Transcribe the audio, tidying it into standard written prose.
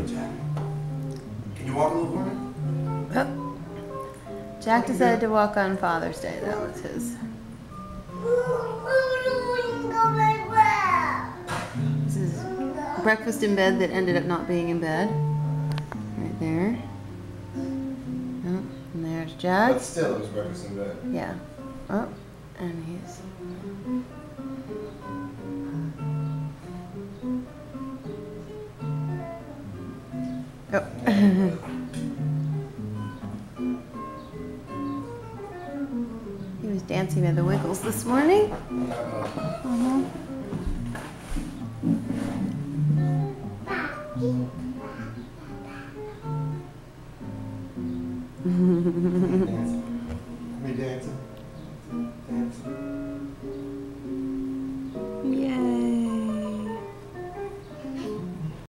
good, Jack. Can you walk a little for me? Oh. Jack decided to walk on Father's Day. That was his. This is breakfast in bed that ended up not being in bed. Right there. Oh, and there's Jack. But still, it was breakfast in bed. Yeah. Oh, and he's... Oh. He was dancing with the Wiggles this morning. Uh-huh.